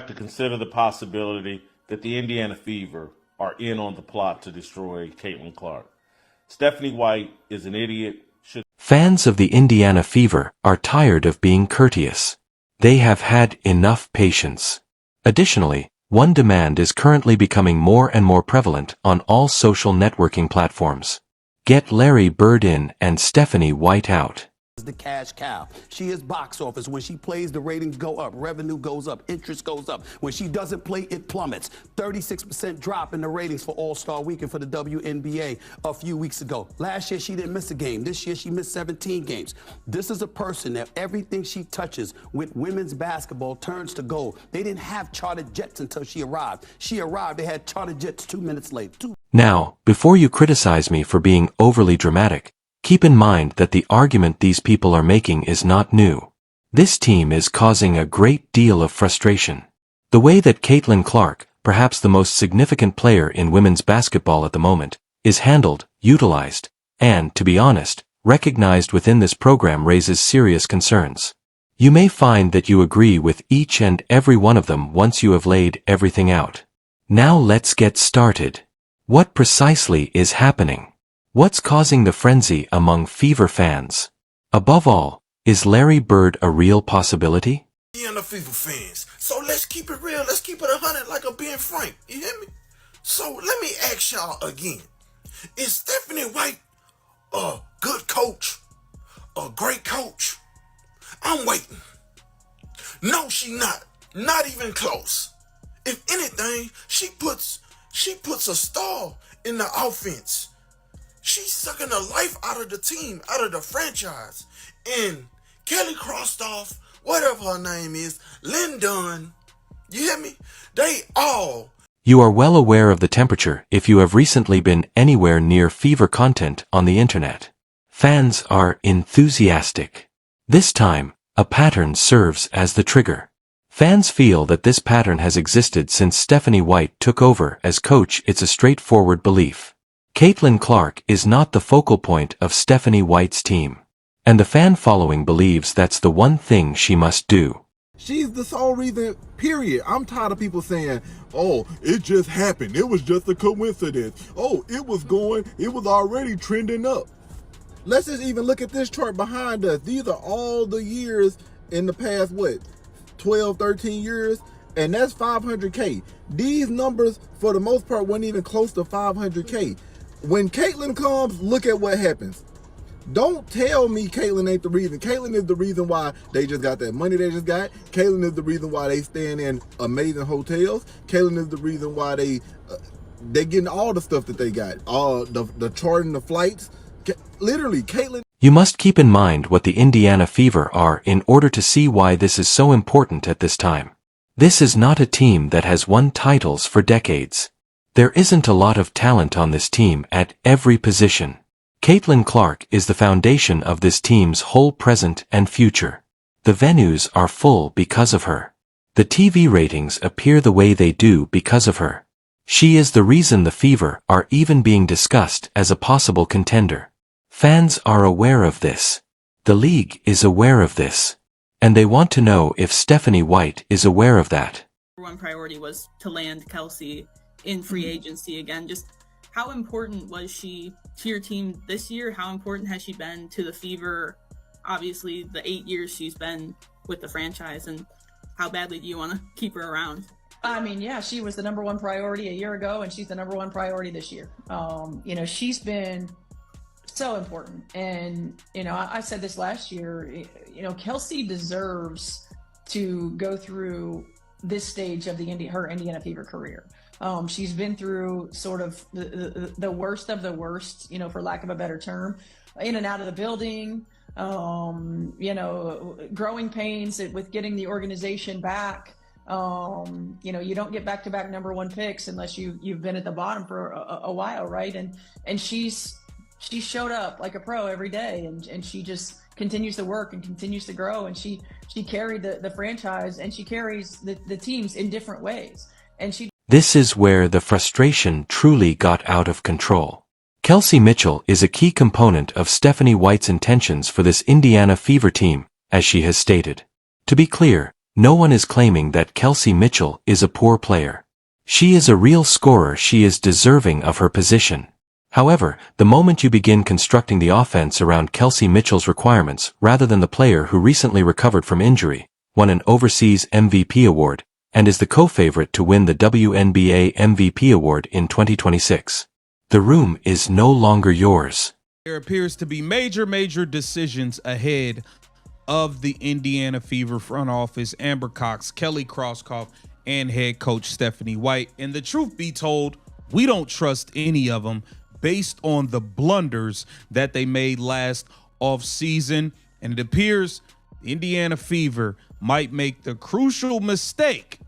have to consider the possibility that the Indiana Fever are in on the plot to destroy Caitlin Clark. Stephanie White is an idiot. Fans of the Indiana Fever are tired of being courteous. They have had enough patience. Additionally, one demand is currently becoming more and more prevalent on all social networking platforms. Get Larry Bird in and Stephanie White out. The cash cow. She is box office. When she plays, the ratings go up, revenue goes up, interest goes up. When she doesn't play, it plummets. 36% drop in the ratings for All-Star Weekend for the WNBA a few weeks ago. Last year, she didn't miss a game. This year, she missed 17 games. This is a person that everything she touches with women's basketball turns to gold. They didn't have chartered jets until she arrived. She arrived, they had chartered jets 2 minutes late. Now, before you criticize me for being overly dramatic, keep in mind that the argument these people are making is not new. This team is causing a great deal of frustration. The way that Caitlin Clark, perhaps the most significant player in women's basketball at the moment, is handled, utilized, and, to be honest, recognized within this program raises serious concerns. You may find that you agree with each and every one of them once you have laid everything out. Now let's get started. What precisely is happening? What's causing the frenzy among Fever fans? Above all, is Larry Bird a real possibility? Indiana Fever fans, so let's keep it real, let's keep it 100 like a Ben Frank, you hear me? So let me ask y'all again, is Stephanie White a good coach? A great coach? I'm waiting. No, she not even close. If anything, she puts a star in the offense. She's sucking the life out of the team, out of the franchise. And Kelly Krostoff, whatever her name is, Lynn Dunn, you hear me? They all. You are well aware of the temperature if you have recently been anywhere near Fever content on the internet. Fans are enthusiastic. This time, a pattern serves as the trigger. Fans feel that this pattern has existed since Stephanie White took over as coach. It's a straightforward belief. Caitlin Clark is not the focal point of Stephanie White's team, and the fan following believes that's the one thing she must do. She's the sole reason, period. I'm tired of people saying, oh, it just happened. It was just a coincidence. Oh, it was already trending up. Let's just even look at this chart behind us. These are all the years in the past, 12, 13 years, and that's 500K. These numbers, for the most part, weren't even close to 500K. When Caitlin comes, look at what happens. Don't tell me Caitlin ain't the reason. Caitlin is the reason why they just got that money they just got. Caitlin is the reason why they staying in amazing hotels. Caitlin is the reason why they getting all the stuff that they got. All the charting the flights. Literally, Caitlin. You must keep in mind what the Indiana Fever are in order to see why this is so important at this time. This is not a team that has won titles for decades. There isn't a lot of talent on this team at every position. Caitlin Clark is the foundation of this team's whole present and future. The venues are full because of her. The TV ratings appear the way they do because of her. She is the reason the Fever are even being discussed as a possible contender. Fans are aware of this. The league is aware of this. And they want to know if Stephanie White is aware of that. One priority was to land Kelsey in free agency again. Just how important was she to your team this year? How important has she been to the Fever? Obviously, the 8 years she's been with the franchise, and how badly do you want to keep her around? I mean, yeah, she was the number one priority a year ago, and she's the number one priority this year. She's been so important. And, I said this last year, Kelsey deserves to go through this stage of her Indiana Fever career. She's been through sort of the worst of the worst, for lack of a better term, in and out of the building, growing pains with getting the organization back. You don't get back-to-back number one picks unless you've been at the bottom for a while, right? And she showed up like a pro every day, and she just continues to work and continues to grow, and she carried the franchise, and she carries the teams in different ways. This is where the frustration truly got out of control. Kelsey Mitchell is a key component of Stephanie White's intentions for this Indiana Fever team, as she has stated. To be clear, No one is claiming that Kelsey Mitchell is a poor player. She is a real scorer. She is deserving of her position. However, the moment you begin constructing the offense around Kelsey Mitchell's requirements rather than the player who recently recovered from injury, won an overseas MVP award, and is the co-favorite to win the WNBA MVP award in 2026, the room is no longer yours. There appears to be major decisions ahead of the Indiana Fever front office, Amber Cox, Kelly Crosskoff, and head coach Stephanie White. And the truth be told, we don't trust any of them based on the blunders that they made last offseason. And it appears the Indiana Fever might make the crucial mistake,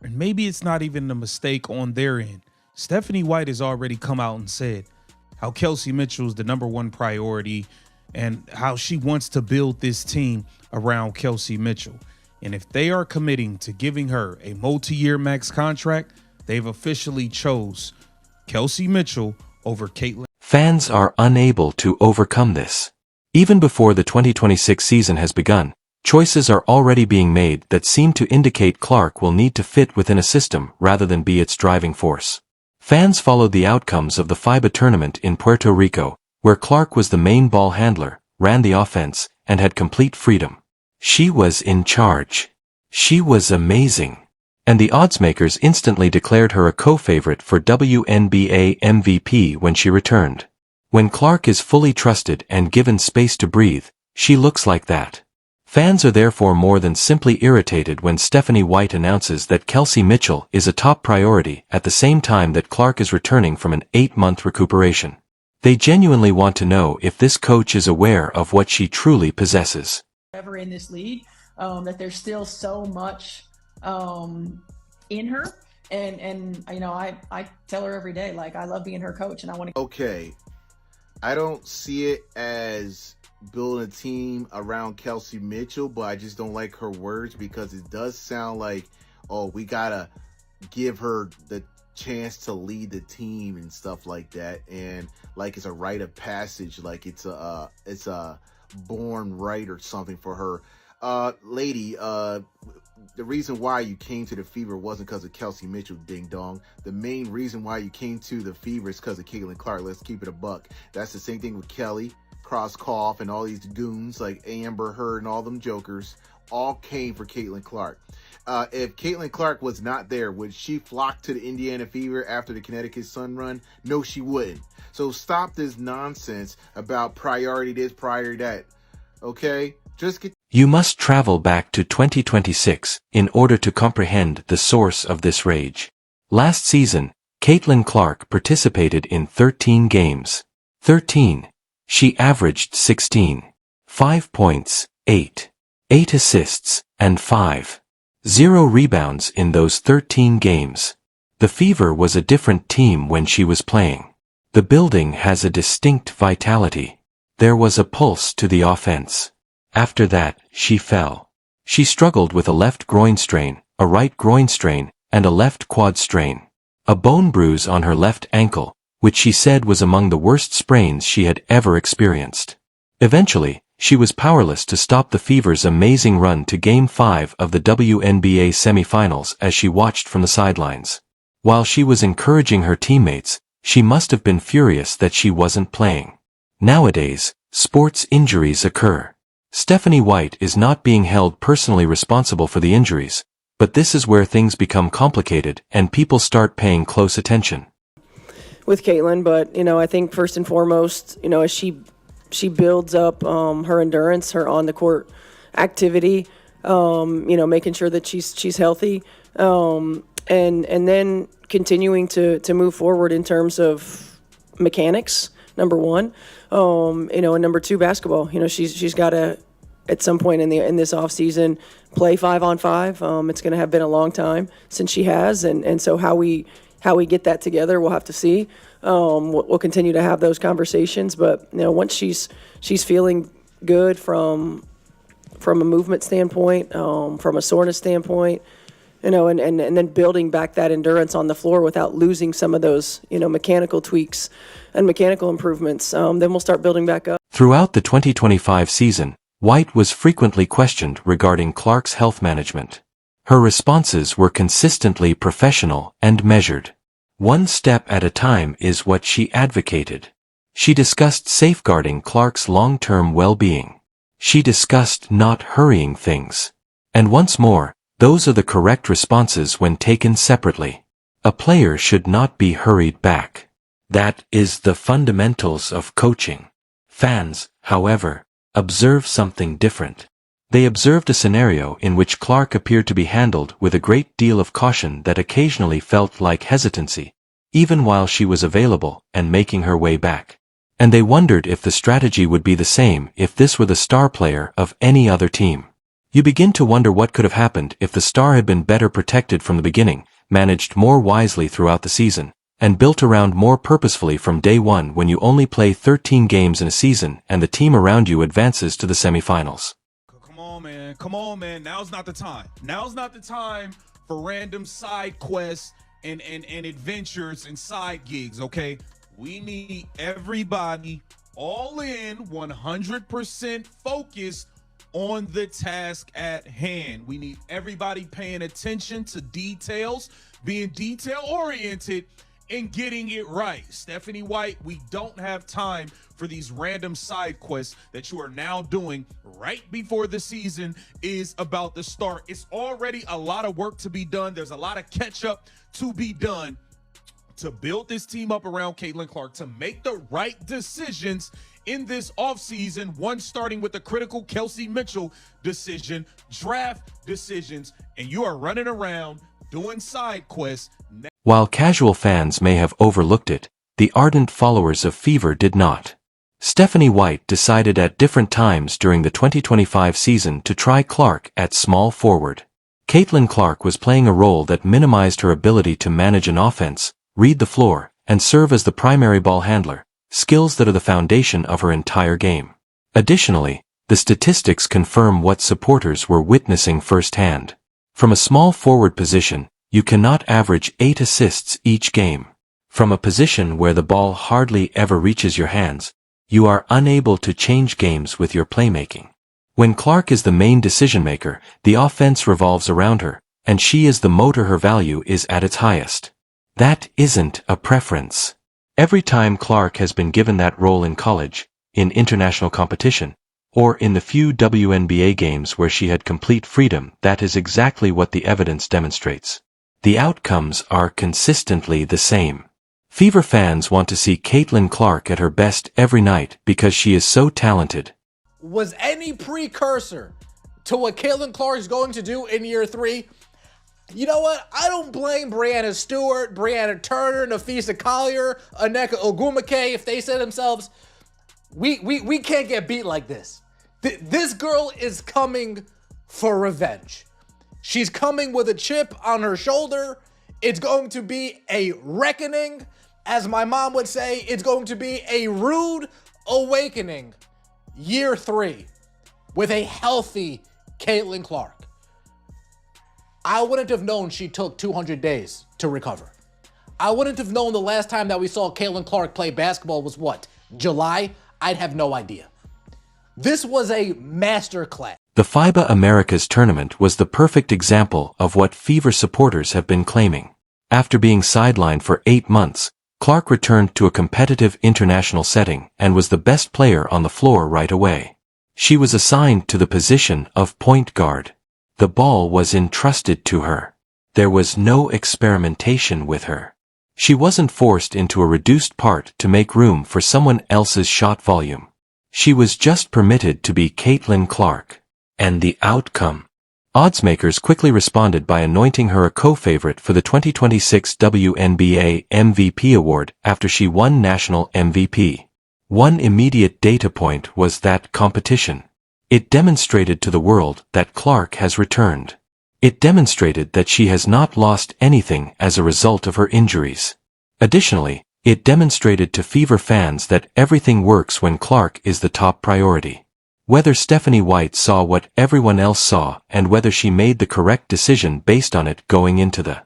and maybe it's not even a mistake on their end. Stephanie White has already come out and said how Kelsey Mitchell is the #1 priority and how she wants to build this team around Kelsey Mitchell. And if they are committing to giving her a multi-year max contract, they've officially chose Kelsey Mitchell over Caitlin. Fans are unable to overcome this. Even before the 2026 season has begun, choices are already being made that seem to indicate Clark will need to fit within a system rather than be its driving force. Fans followed the outcomes of the FIBA tournament in Puerto Rico, where Clark was the main ball handler, ran the offense, and had complete freedom. She was in charge. She was amazing. And the oddsmakers instantly declared her a co-favorite for WNBA MVP when she returned. When Clark is fully trusted and given space to breathe, she looks like that. Fans are therefore more than simply irritated when Stephanie White announces that Kelsey Mitchell is a top priority at the same time that Clark is returning from an 8-month recuperation. They genuinely want to know if this coach is aware of what she truly possesses. Ever in this league, that there's still so much in her, and you know, I tell her every day, like, I love being her coach, and I want to. Okay, I don't see it as building a team around Kelsey Mitchell, but I just don't like her words because it does sound like, oh, we gotta give her the chance to lead the team and stuff like that, and like it's a rite of passage, like it's a born right or something for her. Lady, the reason why you came to the Fever wasn't because of Kelsey Mitchell, ding dong. The main reason why you came to the Fever is because of Caitlin Clark. Let's keep it a buck. That's the same thing with Kelly Crosskoff and all these goons like Amber Heard and all them jokers all came for Caitlin Clark. If Caitlin Clark was not there, would she flock to the Indiana Fever after the Connecticut Sun run? No, she wouldn't. So stop this nonsense about priority this, priority that. Okay? Just get. You must travel back to 2026 in order to comprehend the source of this rage. Last season, Caitlin Clark participated in 13 games. 13. She averaged 16. 5 points, 8 assists, and 0 rebounds in those 13 games. The Fever was a different team when she was playing. The building has a distinct vitality. There was a pulse to the offense. After that, she fell. She struggled with a left groin strain, a right groin strain, and a left quad strain. A bone bruise on her left ankle, which she said was among the worst sprains she had ever experienced. Eventually, she was powerless to stop the Fever's amazing run to Game 5 of the WNBA semifinals as she watched from the sidelines. While she was encouraging her teammates, she must have been furious that she wasn't playing. Nowadays, sports injuries occur. Stephanie White is not being held personally responsible for the injuries, but this is where things become complicated and people start paying close attention. With Caitlin, but, you know, I think first and foremost, you know, as she builds up her endurance, her on-the-court activity, you know, making sure that she's healthy, and then continuing to move forward in terms of mechanics, number one, you know, and number two, basketball. You know, she's got to, at some point in this off season, play 5-on-5. It's going to have been a long time since she has, and so how we get that together, we'll have to see. We'll continue to have those conversations, but you know, once she's feeling good from a movement standpoint, from a soreness standpoint, you know, and then building back that endurance on the floor without losing some of those, you know, mechanical tweaks and mechanical improvements, then we'll start building back up. Throughout the 2025 season, White was frequently questioned regarding Clark's health management. Her responses were consistently professional and measured. One step at a time is what she advocated. She discussed safeguarding Clark's long-term well-being. She discussed not hurrying things. And once more, those are the correct responses when taken separately. A player should not be hurried back. That is the fundamentals of coaching. Fans, however, observe something different. They observed a scenario in which Clark appeared to be handled with a great deal of caution that occasionally felt like hesitancy, even while she was available and making her way back. And they wondered if the strategy would be the same if this were the star player of any other team. You begin to wonder what could have happened if the star had been better protected from the beginning, managed more wisely throughout the season, and built around more purposefully from day one when you only play 13 games in a season and the team around you advances to the semifinals. Come on, man. Now's not the time. Now's not the time for random side quests and adventures and side gigs, okay? We need everybody all in, 100% focused on the task at hand. We need everybody paying attention to details, being detail-oriented, and getting it right. Stephanie White, we don't have time for these random side quests that you are now doing right before the season is about to start. It's already a lot of work to be done. There's a lot of catch up to be done to build this team up around Caitlin Clark, to make the right decisions in this offseason, one starting with the critical Kelsey Mitchell decision, draft decisions, and you are running around doing side quests. While casual fans may have overlooked it, the ardent followers of Fever did not. Stephanie White decided at different times during the 2025 season to try Clark at small forward. Caitlin Clark was playing a role that minimized her ability to manage an offense, read the floor, and serve as the primary ball handler, skills that are the foundation of her entire game. Additionally, the statistics confirm what supporters were witnessing firsthand. From a small forward position, you cannot average 8 assists each game. From a position where the ball hardly ever reaches your hands, you are unable to change games with your playmaking. When Clark is the main decision-maker, the offense revolves around her, and she is the motor. Her value is at its highest. That isn't a preference. Every time Clark has been given that role in college, in international competition, or in the few WNBA games where she had complete freedom, that is exactly what the evidence demonstrates. The outcomes are consistently the same. Fever fans want to see Caitlin Clark at her best every night because she is so talented. Was any precursor to what Caitlin Clark is going to do in year 3? You know what? I don't blame Brianna Stewart, Brianna Turner, Nafisa Collier, Aneka Ogwumike if they say themselves, we can't get beat like this. This girl is coming for revenge. She's coming with a chip on her shoulder. It's going to be a reckoning. As my mom would say, it's going to be a rude awakening. Year 3 with a healthy Caitlin Clark. I wouldn't have known she took 200 days to recover. I wouldn't have known the last time that we saw Caitlin Clark play basketball was what? July? I'd have no idea. This was a masterclass. The FIBA Americas tournament was the perfect example of what Fever supporters have been claiming. After being sidelined for 8 months, Clark returned to a competitive international setting and was the best player on the floor right away. She was assigned to the position of point guard. The ball was entrusted to her. There was no experimentation with her. She wasn't forced into a reduced part to make room for someone else's shot volume. She was just permitted to be Caitlin Clark. And the outcome? Oddsmakers quickly responded by anointing her a co-favorite for the 2026 WNBA MVP award after she won national MVP. One immediate data point was that competition. It demonstrated to the world that Clark has returned. It demonstrated that she has not lost anything as a result of her injuries. Additionally, it demonstrated to Fever fans that everything works when Clark is the top priority. Whether Stephanie White saw what everyone else saw and whether she made the correct decision based on it going into the